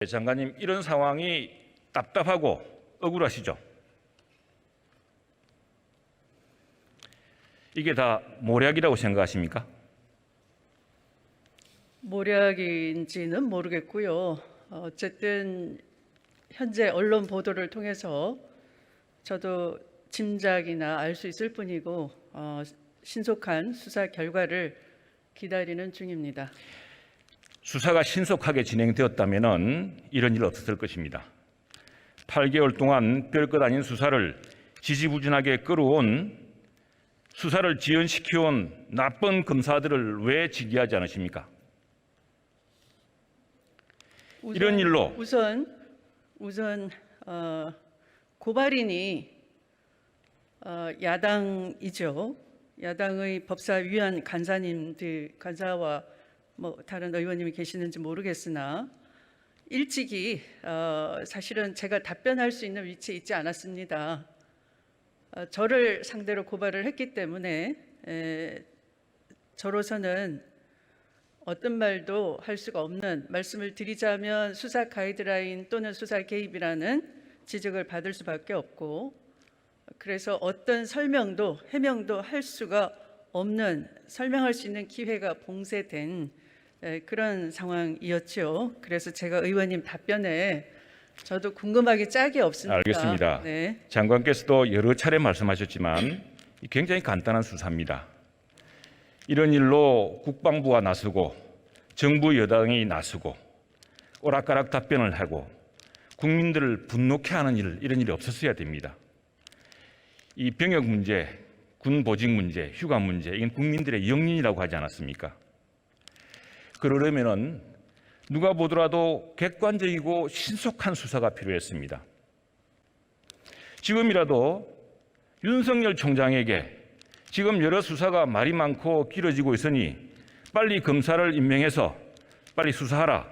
장관님, 이런 상황이 답답하고 억울하시죠? 이게 다 모략이라고 생각하십니까? 모략인지는 모르겠고요. 어쨌든 현재 언론 보도를 통해서 저도 짐작이나 알 수 있을 뿐이고 신속한 수사 결과를 기다리는 중입니다. 수사가 신속하게 진행되었다면 이런 일 없었을 것입니다. 8개월 동안 별것 아닌 수사를 지지부진하게 끌어온, 수사를 지연시켜온 나쁜 검사들을 왜 징계하지 않으십니까? 이런 일로 우선 고발인이 야당이죠. 야당의 법사위원 간사와 다른 의원님이 계시는지 모르겠으나 일찍이 사실은 제가 답변할 수 있는 위치에 있지 않았습니다. 저를 상대로 고발을 했기 때문에 저로서는 어떤 말도 할 수가 없는, 말씀을 드리자면 수사 가이드라인 또는 수사 개입이라는 지적을 받을 수밖에 없고, 그래서 어떤 설명도 해명도 할 수가 없는, 설명할 수 있는 기회가 봉쇄된 그런 상황이었죠. 그래서 제가 의원님 답변에 저도 궁금하기 짝이 없습니다. 알겠습니다. 네. 장관께서도 여러 차례 말씀하셨지만 굉장히 간단한 수사입니다. 이런 일로 국방부가 나서고 정부 여당이 나서고 오락가락 답변을 하고 국민들을 분노케 하는 이런 일이 없었어야 됩니다. 이 병역 문제, 군 보직 문제, 휴가 문제, 이건 국민들의 영린이라고 하지 않았습니까? 그러려면은 누가 보더라도 객관적이고 신속한 수사가 필요했습니다. 지금이라도 윤석열 총장에게 지금 여러 수사가 말이 많고 길어지고 있으니 빨리 검사를 임명해서 빨리 수사하라,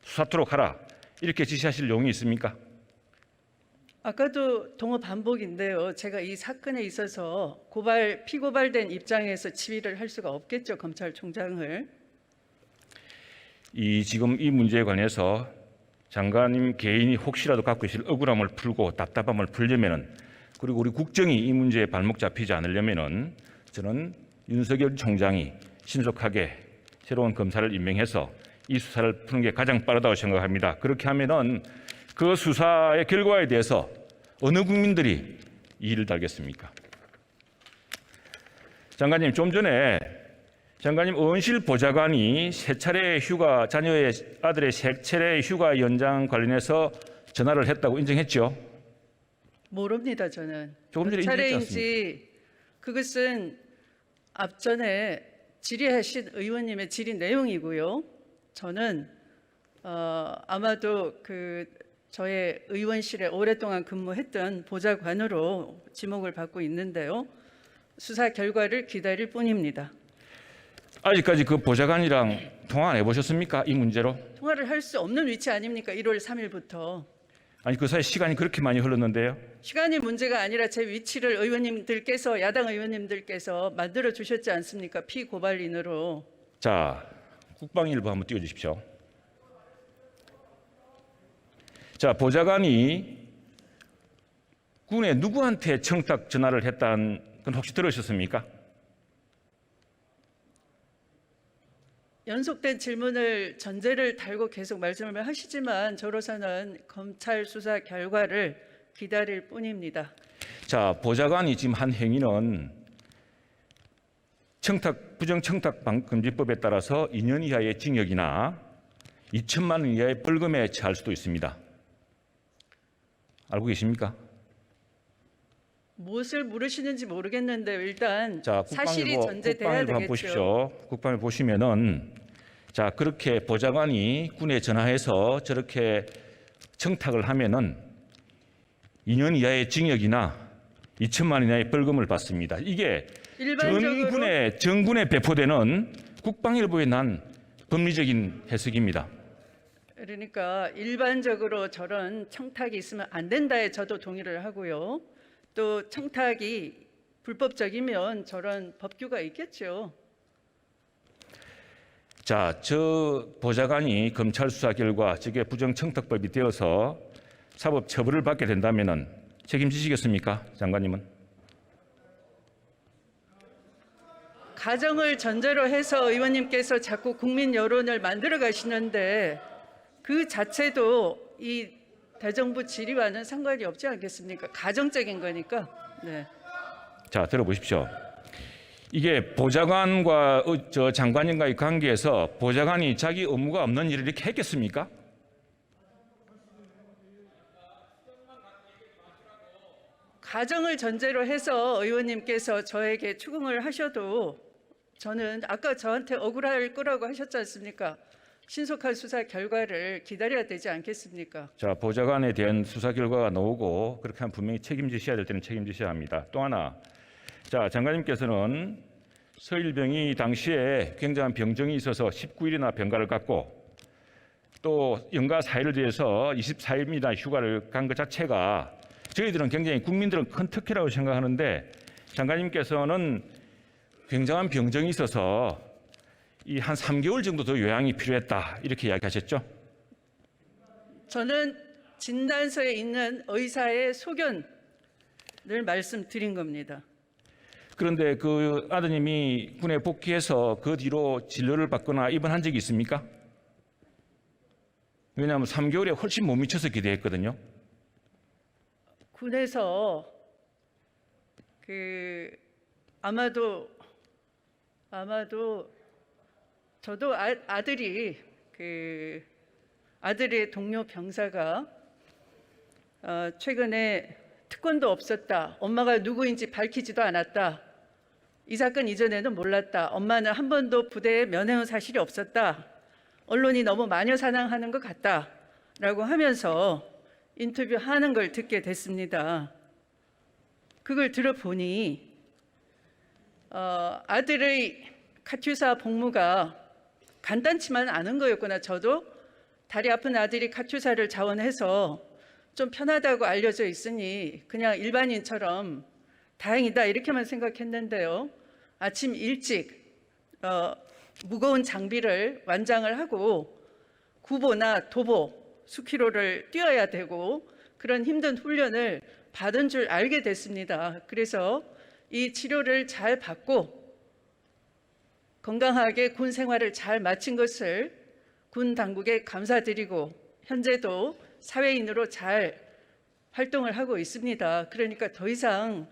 수사토록 하라, 이렇게 지시하실 용이 있습니까? 아까도 동호 반복인데요. 제가 이 사건에 있어서 피고발된 입장에서 지휘를 할 수가 없겠죠, 검찰총장을. 지금 이 문제에 관해서 장관님 개인이 혹시라도 갖고 계실 억울함을 풀고 답답함을 풀려면은, 그리고 우리 국정이 이 문제에 발목 잡히지 않으려면은 저는 윤석열 총장이 신속하게 새로운 검사를 임명해서 이 수사를 푸는 게 가장 빠르다고 생각합니다. 그렇게 하면은 그 수사의 결과에 대해서 어느 국민들이 이의를 달겠습니까? 장관님, 좀 전에 장관님 의원실 보좌관이 자녀의 아들의 세 차례 휴가 연장 관련해서 전화를 했다고 인정했죠? 모릅니다, 저는. 조금 전에 몇 인정했지 차례인지 그것은 앞전에 질의하신 의원님의 질의 내용이고요. 저는 아마도 저의 의원실에 오랫동안 근무했던 보좌관으로 지목을 받고 있는데요. 수사 결과를 기다릴 뿐입니다. 아직까지 그 보좌관이랑 통화 안 해보셨습니까? 이 문제로? 통화를 할 수 없는 위치 아닙니까? 1월 3일부터. 아니, 그 사이 시간이 그렇게 많이 흘렀는데요. 시간이 문제가 아니라 제 위치를 의원님들께서, 야당 의원님들께서 만들어 주셨지 않습니까? 피고발인으로. 자, 국방일보 한번 띄워주십시오. 자, 보좌관이 군에 누구한테 청탁 전화를 했다는 건 혹시 들으셨습니까? 연속된 질문을 전제를 달고 계속 말씀을 하시지만 저로서는 검찰 수사 결과를 기다릴 뿐입니다. 자, 보좌관이 지금 한 행위는 부정청탁금지법에 따라서 2년 이하의 징역이나 2천만 원 이하의 벌금에 처할 수도 있습니다. 알고 계십니까? 무엇을 물으시는지 모르겠는데 일단 자, 사실이 국방일보 전제돼야 되겠죠. 보십시오. 국방을 보시면은, 자, 그렇게 보좌관이 군에 전화해서 저렇게 청탁을 하면은 2년 이하의 징역이나 2천만 원 이하의 벌금을 받습니다. 이게 전군에 배포되는 국방일보에 난 법리적인 해석입니다. 그러니까 일반적으로 저런 청탁이 있으면 안 된다에 저도 동의를 하고요. 또 청탁이 불법적이면 저런 법규가 있겠죠. 자, 저 보좌관이 검찰 수사 결과 저게 부정청탁법이 되어서 사법 처벌을 받게 된다면은 책임지시겠습니까, 장관님은? 가정을 전제로 해서 의원님께서 자꾸 국민 여론을 만들어 가시는데 그 자체도 이 대정부 질의와는 상관이 없지 않겠습니까? 가정적인 거니까. 네. 자, 들어보십시오. 이게 보좌관과 저 장관님과의 관계에서 보좌관이 자기 업무가 없는 일을 이렇게 했겠습니까? 가정을 전제로 해서 의원님께서 저에게 추궁을 하셔도 저는 아까 저한테 억울할 거라고 하셨지 않습니까? 신속한 수사 결과를 기다려야 되지 않겠습니까? 자, 보좌관에 대한 수사 결과가 나오고 그렇게 하면 분명히 책임지셔야 될 때는 책임지셔야 합니다. 또 하나, 자, 장관님께서는 서일병이 당시에 굉장한 병정이 있어서 19일이나 병가를 갖고 또 연가 4일을 위해서 24일이나 휴가를 간 것 자체가 저희들은 굉장히 국민들은 큰 특혜라고 생각하는데 장관님께서는 굉장한 병정이 있어서 이 한 3개월 정도 더 요양이 필요했다 이렇게 이야기하셨죠? 저는 진단서에 있는 의사의 소견을 말씀드린 겁니다. 그런데 그 아드님이 군에 복귀해서 그 뒤로 진료를 받거나 입원한 적이 있습니까? 왜냐하면 3개월에 훨씬 못 미쳐서 기대했거든요. 군에서 아마도 저도 아들이 아들의 동료 병사가 최근에 특권도 없었다. 엄마가 누구인지 밝히지도 않았다. 이 사건 이전에는 몰랐다. 엄마는 한 번도 부대에 면회온 사실이 없었다. 언론이 너무 마녀사냥하는 것 같다. 라고 하면서 인터뷰하는 걸 듣게 됐습니다. 그걸 들어보니 아들의 카투사 복무가 간단치만 않은 거였구나. 저도 다리 아픈 아들이 카투사를 자원해서 좀 편하다고 알려져 있으니 그냥 일반인처럼 다행이다 이렇게만 생각했는데요. 아침 일찍 무거운 장비를 완장을 하고 구보나 도보 수키로를 뛰어야 되고 그런 힘든 훈련을 받은 줄 알게 됐습니다. 그래서 이 치료를 잘 받고 건강하게 군 생활을 잘 마친 것을 군 당국에 감사드리고 현재도 사회인으로 잘 활동을 하고 있습니다. 그러니까 더 이상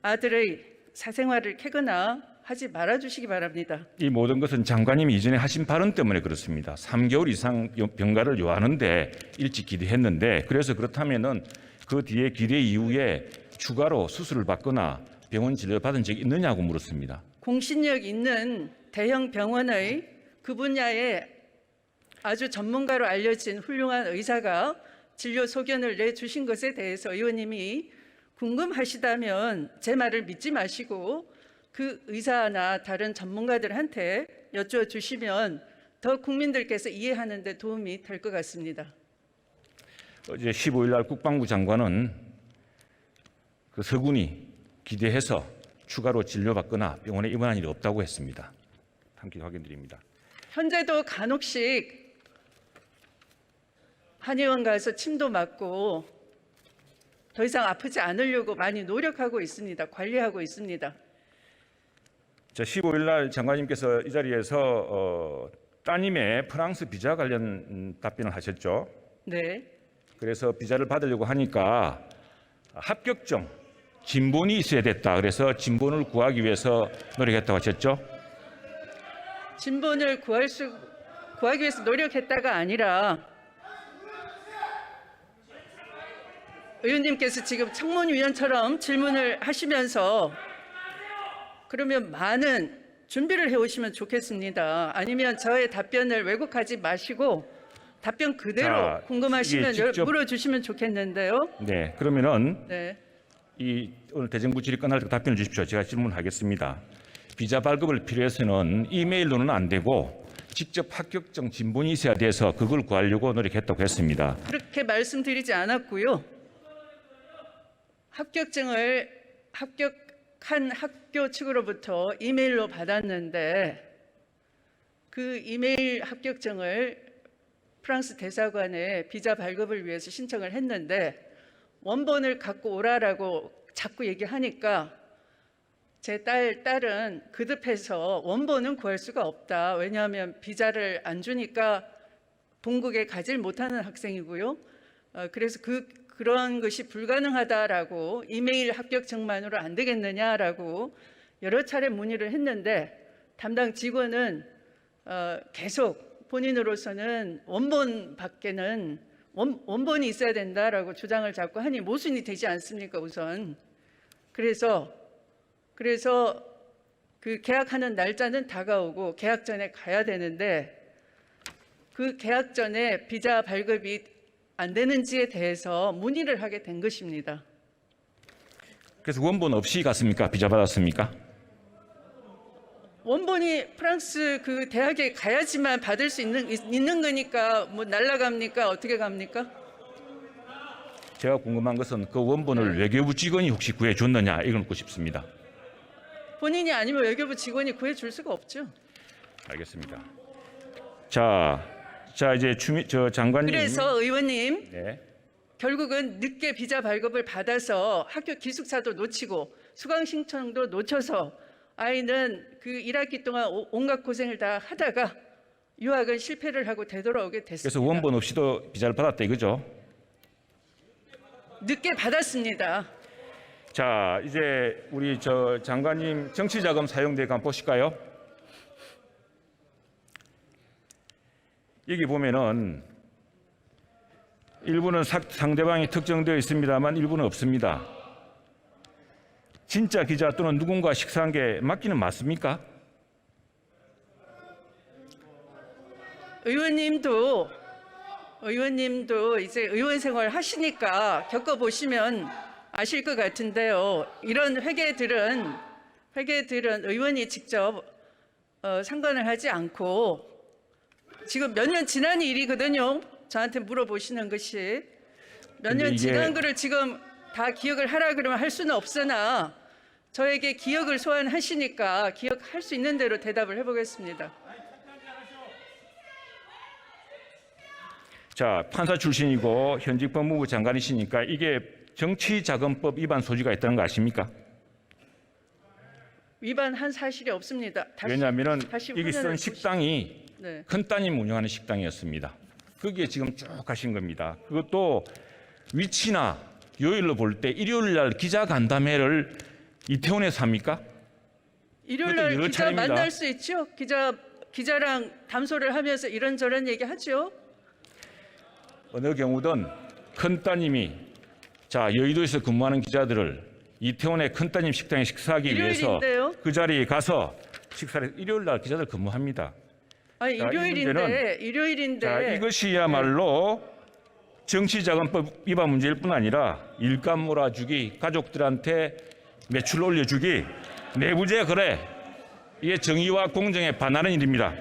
아들의 사생활을 캐거나 하지 말아주시기 바랍니다. 이 모든 것은 장관님이 이전에 하신 발언 때문에 그렇습니다. 3개월 이상 병가를 요하는데 일찍 기대했는데 그래서 그렇다면은 그 뒤에 기대 이후에 추가로 수술을 받거나 병원 진료 받은 적이 있느냐고 물었습니다. 공신력 있는 대형 병원의 그 분야에 아주 전문가로 알려진 훌륭한 의사가 진료 소견을 내주신 것에 대해서 의원님이 궁금하시다면 제 말을 믿지 마시고 그 의사나 다른 전문가들한테 여쭤주시면 더 국민들께서 이해하는 데 도움이 될 것 같습니다. 어제 15일 날 국방부 장관은 그 서군이 기대해서 추가로 진료받거나 병원에 입원한 일이 없다고 했습니다. 함께 확인드립니다. 현재도 간혹씩 한의원 가서 침도 맞고 더 이상 아프지 않으려고 많이 노력하고 있습니다. 관리하고 있습니다. 자, 15일 날 장관님께서 이 자리에서 따님의 프랑스 비자 관련 답변을 하셨죠. 네. 그래서 비자를 받으려고 하니까 합격증, 진본이 있어야 됐다. 그래서 진본을 구하기 위해서 노력했다고 하셨죠. 진본을 구하기 위해서 노력했다가 아니라 의원님께서 지금 청문위원처럼 질문을 하시면서 그러면 많은 준비를 해오시면 좋겠습니다. 아니면 저의 답변을 왜곡하지 마시고 답변 그대로 자, 궁금하시면 이게 직접- 물어주시면 좋겠는데요. 네, 그러면은 네. 이 오늘 대정부 질의 끝날 때 답변을 주십시오. 제가 질문하겠습니다. 비자 발급을 필요해서는 이메일로는 안 되고 직접 합격증 진본이 있어야 돼서 그걸 구하려고 노력했다고 했습니다. 그렇게 말씀드리지 않았고요. 합격증을 합격한 학교 측으로부터 이메일로 받았는데 그 이메일 합격증을 프랑스 대사관에 비자 발급을 위해서 신청을 했는데 원본을 갖고 오라라고 자꾸 얘기하니까 제 딸은 그득해서 원본은 구할 수가 없다. 왜냐하면 비자를 안 주니까 본국에 가질 못하는 학생이고요. 그래서 그런 것이 불가능하다라고 이메일 합격증만으로 안 되겠느냐라고 여러 차례 문의를 했는데 담당 직원은 계속 본인으로서는 원본밖에는 원본이 있어야 된다라고 주장을 자꾸 하니 모순이 되지 않습니까 우선. 그래서 그 계약하는 날짜는 다가오고 계약 전에 가야 되는데 그 계약 전에 비자 발급이 안 되는지에 대해서 문의를 하게 된 것입니다. 그래서 원본 없이 갔습니까? 비자 받았습니까? 원본이 프랑스 그 대학에 가야지만 받을 수 있는 거니까 뭐 날라갑니까? 어떻게 갑니까? 제가 궁금한 것은 그 원본을 외교부 직원이 혹시 구해줬느냐 이걸 묻고 싶습니다. 본인이 아니면 외교부 직원이 구해줄 수가 없죠. 알겠습니다. 자 이제 장관님. 그래서 의원님 네. 결국은 늦게 비자 발급을 받아서 학교 기숙사도 놓치고 수강 신청도 놓쳐서 아이는 그 1학기 동안 온갖 고생을 다 하다가 유학은 실패를 하고 되돌아오게 됐습니다. 그래서 원본 없이도 비자를 받았다 이거죠? 늦게 받았습니다. 자 이제 우리 장관님 정치자금 사용대가 한번 보실까요? 여기 보면은 일부는 상대방이 특정되어 있습니다만 일부는 없습니다. 진짜 기자 또는 누군가 식사한 게 맞기는 맞습니까? 의원님도 이제 의원 생활 하시니까 겪어보시면 아실 것 같은데요. 이런 회계들은 의원이 직접 상관을 하지 않고 지금 몇 년 지난 일이거든요. 저한테 물어보시는 것이 몇 년 지난 거를 지금 다 기억을 하라 그러면 할 수는 없으나 저에게 기억을 소환하시니까 기억할 수 있는 대로 대답을 해보겠습니다. 자, 판사 출신이고 현직 법무부 장관이시니까 이게 정치자금법 위반 소지가 있다는 거 아십니까? 위반한 사실이 없습니다. 왜냐하면 다시 여기 쓴 화면을 식당이 네. 큰 따님 운영하는 식당이었습니다. 거기에 지금 쭉 하신 겁니다. 그것도 위치나 요일로 볼 때 일요일 날 기자 간담회를 이태원에서 합니까? 일요일 날 여러 기자 차례입니다. 만날 수 있죠. 기자랑 담소를 하면서 이런저런 얘기 하죠. 어느 경우든 큰 따님이 여의도에서 근무하는 기자들을 이태원의 큰 따님 식당에 식사하기 위해서 일요일인데요? 그 자리에 가서 식사를 일요일 날 기자들 근무합니다. 아니 자, 일요일인데 이것이야말로 정치자금법 위반 문제일 뿐 아니라 일감 몰아주기, 가족들한테 매출 올려주기, 내부재 거래, 이게 정의와 공정에 반하는 일입니다.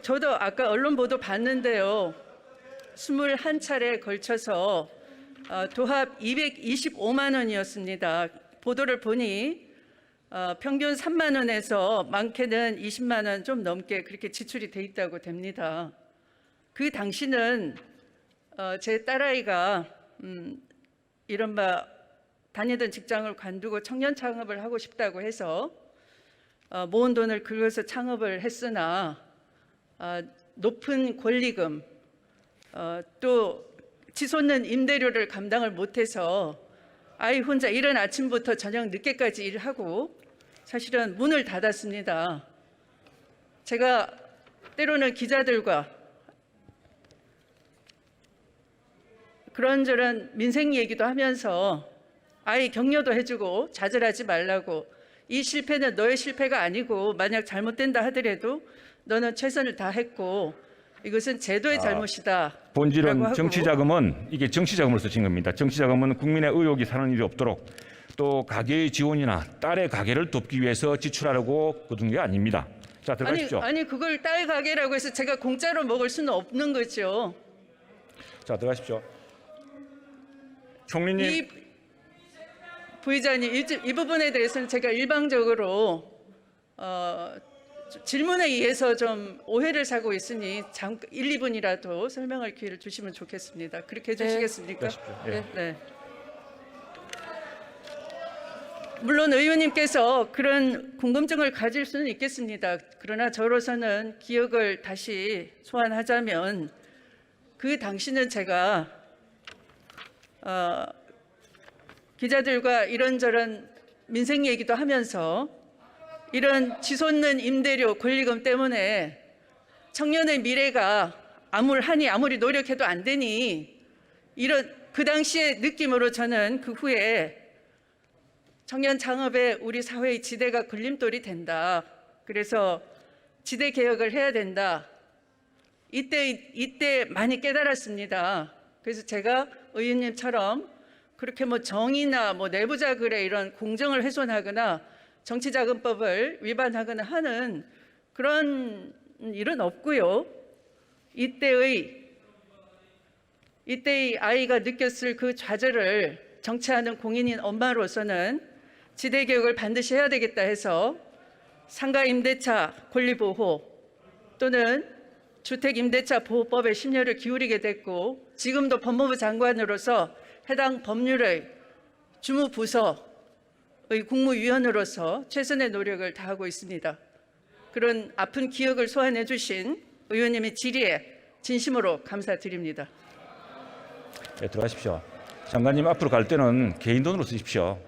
저도 아까 언론 보도 봤는데요. 21차례에 걸쳐서 도합 225만 원이었습니다. 보도를 보니 평균 3만 원에서 많게는 20만 원 좀 넘게 그렇게 지출이 돼 있다고 됩니다. 그 당시는 제 딸아이가 이른바 다니던 직장을 관두고 청년 창업을 하고 싶다고 해서 모은 돈을 긁어서 창업을 했으나 높은 권리금 또 치솟는 임대료를 감당을 못해서 아이 혼자 이른 아침부터 저녁 늦게까지 일하고 사실은 문을 닫았습니다. 제가 때로는 기자들과 그런저런 민생 얘기도 하면서 아이 격려도 해주고 좌절하지 말라고, 이 실패는 너의 실패가 아니고 만약 잘못된다 하더라도 너는 최선을 다했고 이것은 제도의 잘못이다. 본질은 정치자금은 이게 정치자금으로 쓰신 겁니다. 정치자금은 국민의 의혹이 사는 일이 없도록 또 가계의 지원이나 딸의 가계를 돕기 위해서 지출하려고 거둔 게 아닙니다. 자, 들어가십시오. 아니 그걸 딸 가게라고 해서 제가 공짜로 먹을 수는 없는 거죠. 자, 들어가십시오. 총리님, 부의장님, 이 부분에 대해서는 제가 일방적으로 질문에 의해서 좀 오해를 사고 있으니 1, 2분이라도 설명할 기회를 주시면 좋겠습니다. 그렇게 해주시겠습니까? 예. 네. 물론 의원님께서 그런 궁금증을 가질 수는 있겠습니다. 그러나 저로서는 기억을 다시 소환하자면 그 당시는 제가 기자들과 이런저런 민생 얘기도 하면서 이런 치솟는 임대료 권리금 때문에 청년의 미래가 아무리 노력해도 안 되니 이런 그 당시의 느낌으로 저는 그 후에 청년 창업에 우리 사회의 지대가 걸림돌이 된다. 그래서 지대 개혁을 해야 된다. 이때 많이 깨달았습니다. 그래서 제가 의원님처럼 그렇게 뭐 정의나 뭐 내부자 글에 이런 공정을 훼손하거나 정치자금법을 위반하거나 하는 그런 일은 없고요. 이때의 아이가 느꼈을 그 좌절을 정치하는 공인인 엄마로서는 지대 개혁을 반드시 해야 되겠다 해서 상가 임대차 권리 보호 또는 주택 임대차 보호법에 심려를 기울이게 됐고 지금도 법무부 장관으로서 해당 법률의 주무부서의 국무위원으로서 최선의 노력을 다하고 있습니다. 그런 아픈 기억을 소환해 주신 의원님의 질의에 진심으로 감사드립니다. 네, 들어가십시오. 장관님 앞으로 갈 때는 개인 돈으로 쓰십시오.